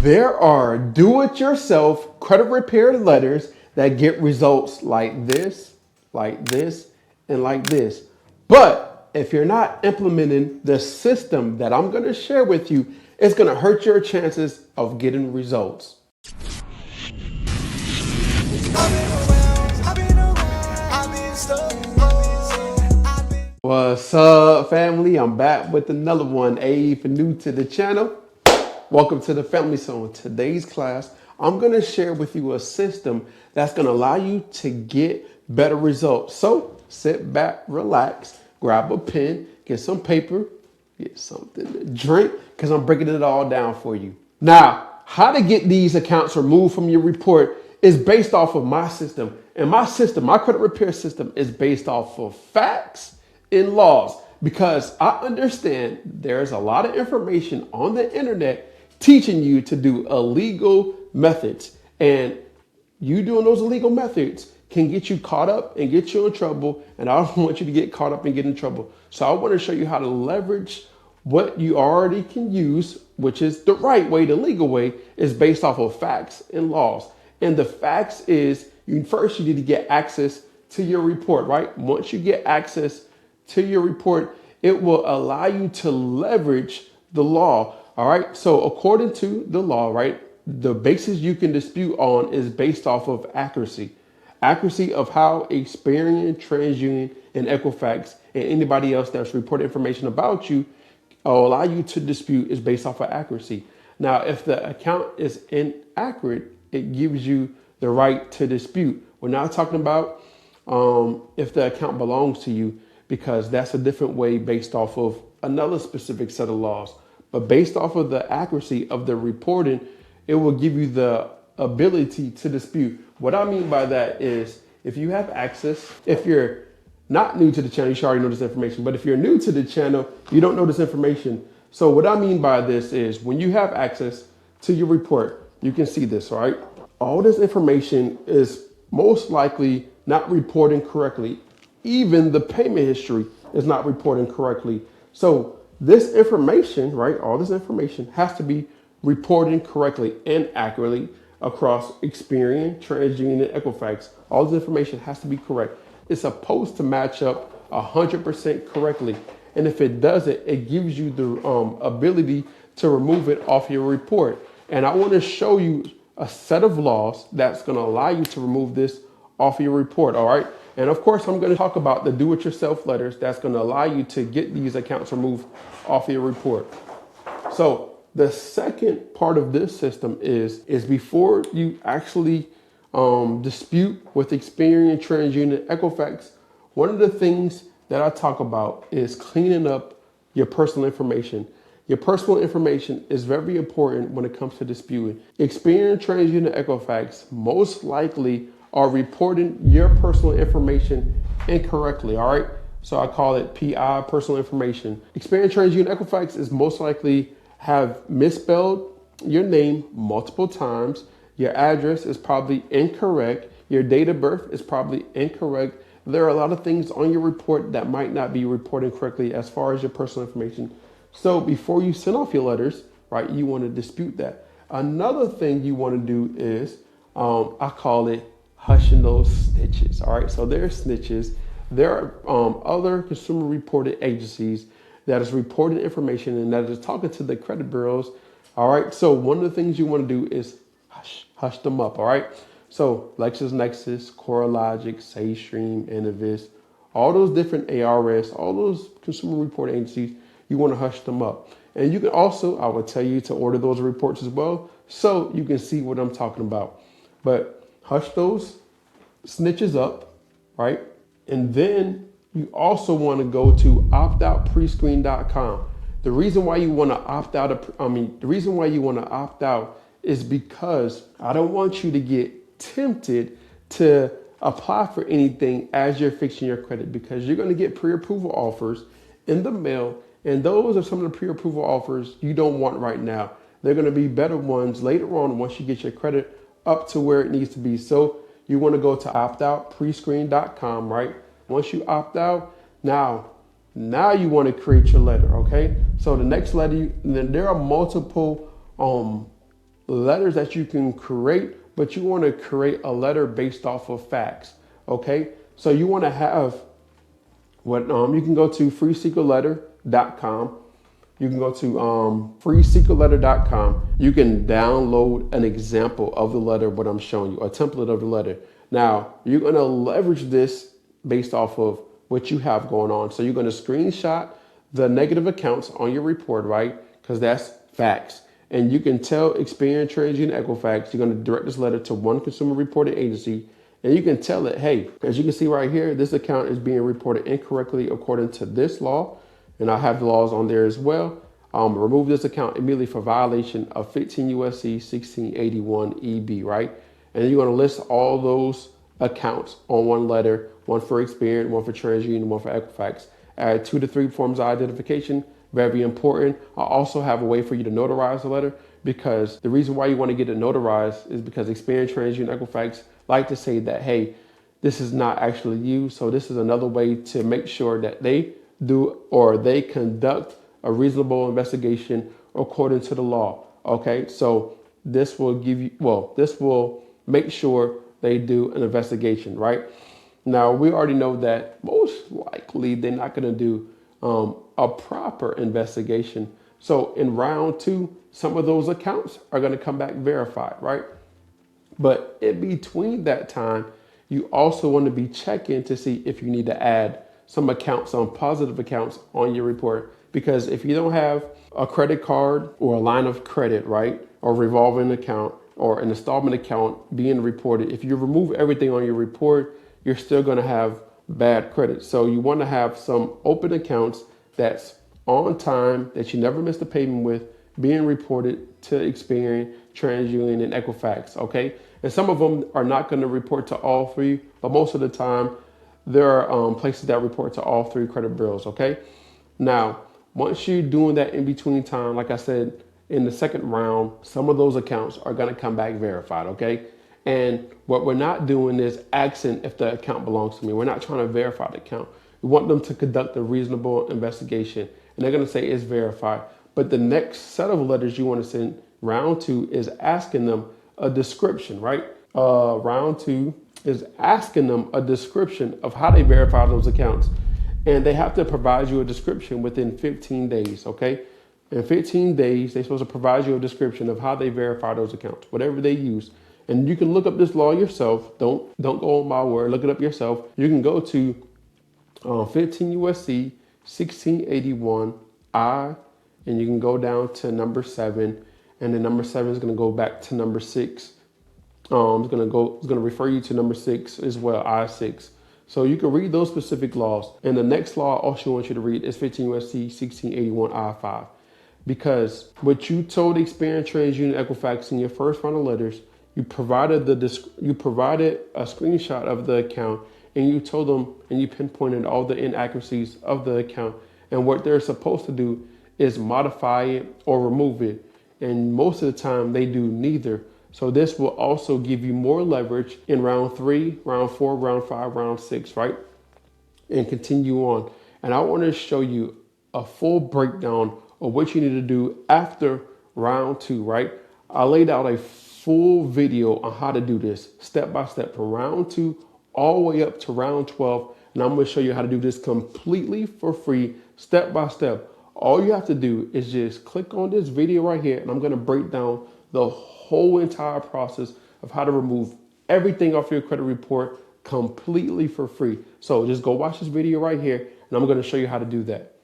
There are do-it-yourself credit repair letters that get results like this, and like this. But if you're not implementing the system that I'm going to share with you, it's going to hurt your chances of getting results. What's up, family? I'm back with another one. Hey, if you're new to the channel, welcome to the family. So in today's class, I'm going to share with you a system that's going to allow you to get better results. So sit back, relax, grab a pen, get some paper, get something to drink, because I'm breaking it all down for you. Now, how to get these accounts removed from your report is based off of my system. And my system, my credit repair system, is based off of facts and laws, because I understand there's a lot of information on the internet teaching you to do illegal methods, and you doing those illegal methods can get you caught up and get you in trouble. And I don't want you to get caught up and get in trouble. So I want to show you how to leverage what you already can use, which is the right way. The legal way is based off of facts and laws. And the facts is you need to get access to your report, right? Once you get access to your report, it will allow you to leverage the law. All right. So according to the law, right, the basis you can dispute on is based off of accuracy. Accuracy of how Experian, TransUnion, and Equifax and anybody else that's reported information about you will allow you to dispute is based off of accuracy. Now, if the account is inaccurate, it gives you the right to dispute. We're not talking about if the account belongs to you, because that's a different way based off of another specific set of laws. But based off of the accuracy of the reporting, it will give you the ability to dispute. What I mean by that is if you have access, if you're not new to the channel, you should already know this information. But if you're new to the channel, you don't know this information. So what I mean by this is when you have access to your report, you can see this, right? All this information is most likely not reporting correctly. Even the payment history is not reporting correctly. So this information, right, all this information has to be reporting correctly and accurately across Experian, TransUnion, and Equifax. All this information has to be correct. It's supposed to match up 100% correctly. And if it doesn't, it gives you the ability to remove it off your report. And I want to show you a set of laws that's going to allow you to remove this off your report. All right. And of course, I'm going to talk about the do-it-yourself letters that's going to allow you to get these accounts removed off your report. So the second part of this system is before you actually dispute with Experian, TransUnion, Equifax, one of the things that I talk about is cleaning up your personal information. Your personal information is very important when it comes to disputing. Experian, TransUnion, Equifax most likely are reporting your personal information incorrectly, all right? So I call it PI, personal information. Experian, TransUnion, Equifax is most likely have misspelled your name multiple times. Your address is probably incorrect. Your date of birth is probably incorrect. There are a lot of things on your report that might not be reporting correctly as far as your personal information. So before you send off your letters, right, you want to dispute that. Another thing you want to do is, I call it hushing those snitches. All right. So there are snitches. There are other consumer reported agencies that is reporting information and that is talking to the credit bureaus. All right. So one of the things you want to do is hush them up. All right. So LexisNexis, CoreLogic, SageStream, Innovis, all those different ARS, all those consumer reporting agencies, you want to hush them up. And you can also, I would tell you to order those reports as well, so you can see what I'm talking about. But hush those snitches up, right? And then you also want to go to optoutprescreen.com. The reason why you want to opt out, the reason why you want to opt out is because I don't want you to get tempted to apply for anything as you're fixing your credit, because you're going to get pre-approval offers in the mail. And those are some of the pre-approval offers you don't want right now. They're going to be better ones later on once you get your credit up to where it needs to be. So you want to go to optoutprescreen.com, right? Once you opt out, now you want to create your letter, okay? So the next letter, there are multiple letters that you can create, but you want to create a letter based off of facts. Okay, so you want to have what you can go to freesecretletter.com. You can go to freesecretletter.com. You can download an example of the letter, what I'm showing you, a template of the letter. Now, you're going to leverage this based off of what you have going on. So you're going to screenshot the negative accounts on your report, right? Because that's facts. And you can tell Experian, TransUnion, Equifax, you're going to direct this letter to one consumer reporting agency. And you can tell it, hey, as you can see right here, this account is being reported incorrectly according to this law. And I have the laws on there as well. Remove this account immediately for violation of 15 USC 1681 EB, right? And then you're going to list all those accounts on one letter, one for Experian, one for TransUnion, one for Equifax. Add 2 to 3 forms of identification, very important. I also have a way for you to notarize the letter, because the reason why you want to get it notarized is because Experian, TransUnion, Equifax like to say that, hey, this is not actually you. So this is another way to make sure that they do or they conduct a reasonable investigation according to the law. Okay, so this will give you, this will make sure they do an investigation, right? Now, we already know that most likely they're not going to do a proper investigation. So in round 2, some of those accounts are going to come back verified, right? But in between that time, you also want to be checking to see if you need to add some accounts, some positive accounts on your report. Because if you don't have a credit card or a line of credit, right, or revolving account or an installment account being reported, if you remove everything on your report, you're still going to have bad credit. So you want to have some open accounts that's on time, that you never missed a payment with, being reported to Experian, TransUnion, and Equifax, okay? And some of them are not going to report to all 3, but most of the time, there are places that report to all 3 credit bureaus, okay? Now, once you're doing that in between time, like I said, in the second round, some of those accounts are going to come back verified, okay? And what we're not doing is asking if the account belongs to me. We're not trying to verify the account. We want them to conduct a reasonable investigation, and they're going to say it's verified. But the next set of letters you want to send, round 2, is asking them a description, right? Round 2 is asking them a description of how they verify those accounts. And they have to provide you a description within 15 days, okay? In 15 days, they're supposed to provide you a description of how they verify those accounts, whatever they use. And you can look up this law yourself. Don't go on my word. Look it up yourself. You can go to 15 USC 1681 I, and you can go down to number 7, and then number 7 is going to go back to number 6. It's going to refer you to number 6 as well, I-6. So you can read those specific laws. And the next law I also want you to read is 15 USC 1681 I-5. Because what you told Experian, TransUnion, Equifax in your first round of letters, you provided a screenshot of the account, and you told them and you pinpointed all the inaccuracies of the account. And what they're supposed to do is modify it or remove it. And most of the time they do neither. So this will also give you more leverage in round 3, round 4, round 5, round 6, right? And continue on. And I want to show you a full breakdown of what you need to do after round 2, right? I laid out a full video on how to do this step by step from round 2 all the way up to round 12. And I'm going to show you how to do this completely for free, step by step. All you have to do is just click on this video right here, and I'm going to break down the whole entire process of how to remove everything off your credit report completely for free. So just go watch this video right here, and I'm going to show you how to do that.